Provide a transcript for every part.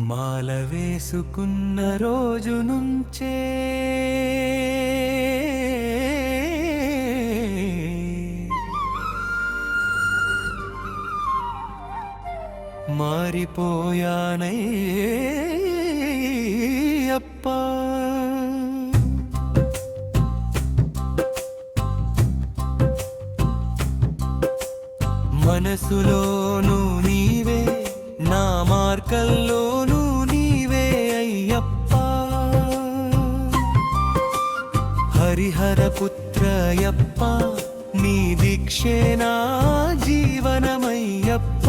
మాల వేసుకున్న రోజు నుంచే మారిపోయానయ్యప్ప. మనసులోను నీవే, నా మార్గంలోను నీవే అయ్యప్ప. హరిహర పుత్రయప్ప, నీ దీక్షే నా జీవనమయ్యప్ప.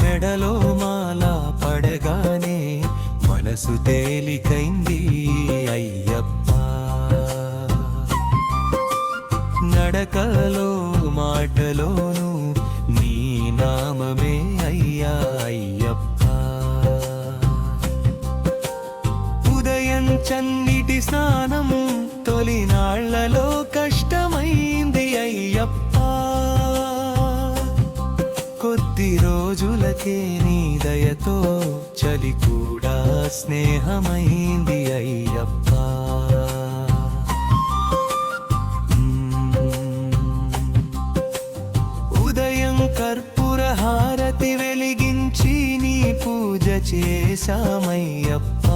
మెడలో మాల పడగానే మనసు తేలికైంది అయ్యప్ప. నడకలో మాటలోను నీ నామమే అయ్యా అయ్యప్ప. ఉదయం చన్నిటి స్నానం తొలినాళ్లలో కష్టమైంది అయ్యప్ప. కొద్ది రోజులకే నీ దయతో చలి కూడా స్నేహమైంది అయ్యప్ప. కర్పూర హారతి వెలిగించి నీ పూజ చేశామయ్యప్ప.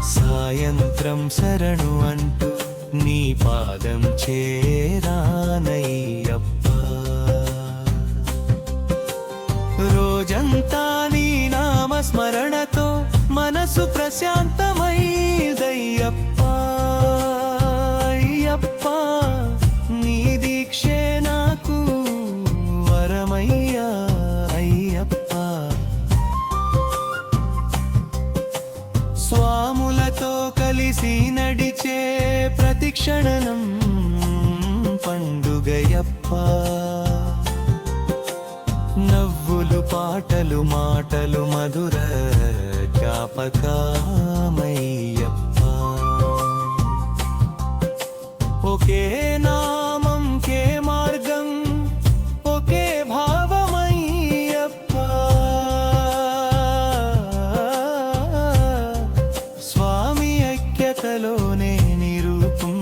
సాయంత్రం శరణు అంటూ నీ పాదం చేరానయ్యప్ప. రోజంతా నీ నామస్మరణతో మనసు ప్రశాంతమైదయ్యప్ప. అయ్యప్ప, నీ దీక్షే నాకు వరమయ్యా అయ్యప్ప. స్వాములతో కలిసి నడిచే ప్రతి క్షణం పండుగయప్ప. నవ్వులు పాటలు మాటలు మధుర జ్ఞాపకమయ్యప్ప. ఒకే నామం కే మార్గం ఒకే భావమయ్యప్ప. స్వామి ఐక్యతలోనే నిరూపం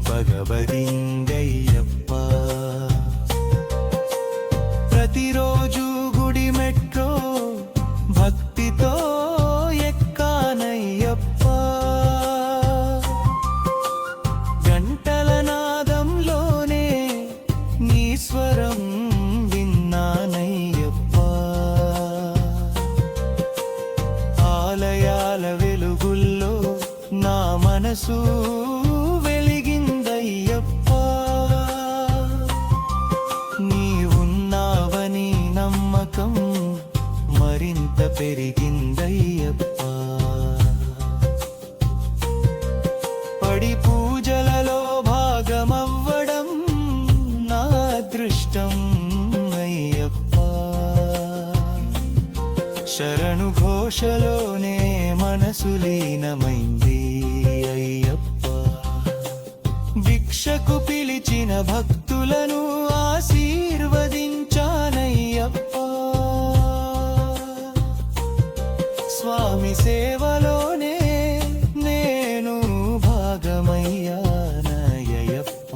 పగబడిందయ్యప్ప. ప్రతిరోజు గుడి మెట్రో భక్తితో ఎక్కానయ్యప్ప. స్వరం విన్నానయ్యప్ప. ఆలయాల వెలుగుల్లో నా మనసు వెలిగిందయ్యప్ప. నీవున్నావని నమ్మకం మరింత పెరిగిందయ్యప్ప. పడి పూజలలో భాగమవ్వడం నా అదృష్టం అయ్యప్ప. శరణు ఘోషలోనే మనసు లీనమైంది అయ్యప్ప. భిక్షకు పిలిచిన భక్తులను ఆశీర్వదించానయ్యప్ప. స్వామి సేవలోనే నేను భాగమయ్యానయ్యప్ప.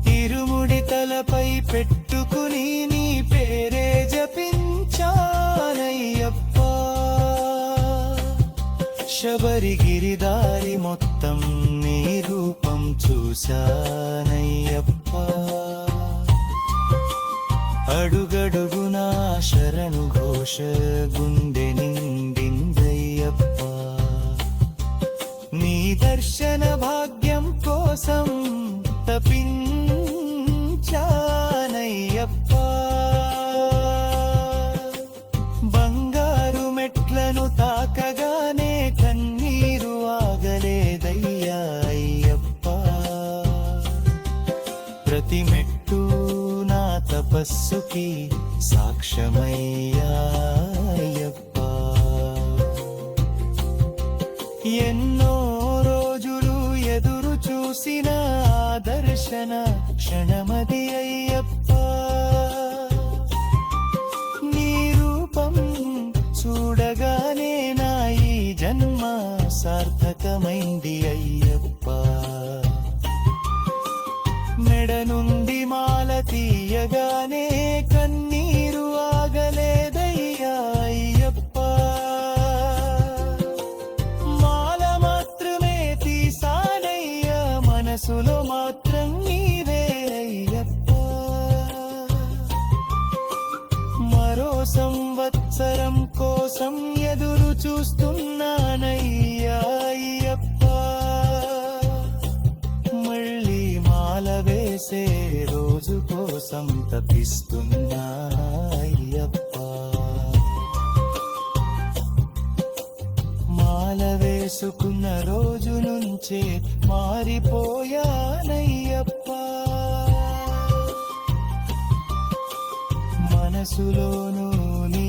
ఇరుముడి తలపై పెట్టుకుని నీ పేరే జపించానయ్యప్ప. శబరిగిరిదారి మొత్తం నీ రూపం చూశానయ్యప్ప. అడుగడుగునా శరణు ఘోష గుండె నిండిందయ్యప్ప. నీ దర్శన భాగ్యం కోసం తపించానయ్యప్ప. బంగారు మెట్లను తాకగానే కన్నీరు ఆగలేదయ్యా అయ్యప్ప. ప్రతి మెట్టు నా తపస్సుకి సాక్ష్యమయ్యా అయ్యప్ప. ఎన్నో రోజులు ఎదురు చూసిన దర్శన క్షణమది అయ్యప్ప నీ రూపం చూడగానే నా ఈ జన్మ సార్థకమైంది అయ్యప్ప మెడ నుండి మాల తీయగానే కన్నీరు ఆగలేదయ్యా అయ్యప్ప మాల మాత్రమే తీసానయ్యా మనసులో మాత్రం నీవే అయ్యప్ప మరో సంవత్సరం కోసం ఎదురు చూస్తున్నానయ్యా అయ్యప్ప మళ్ళీ మాల వేసే రోజు కోసం తపిస్తున్నా అయ్యప్ప మాల వేసుకున్న రోజు నుంచే మారిపోయానయ్యప్ప మనసులోనూ నీ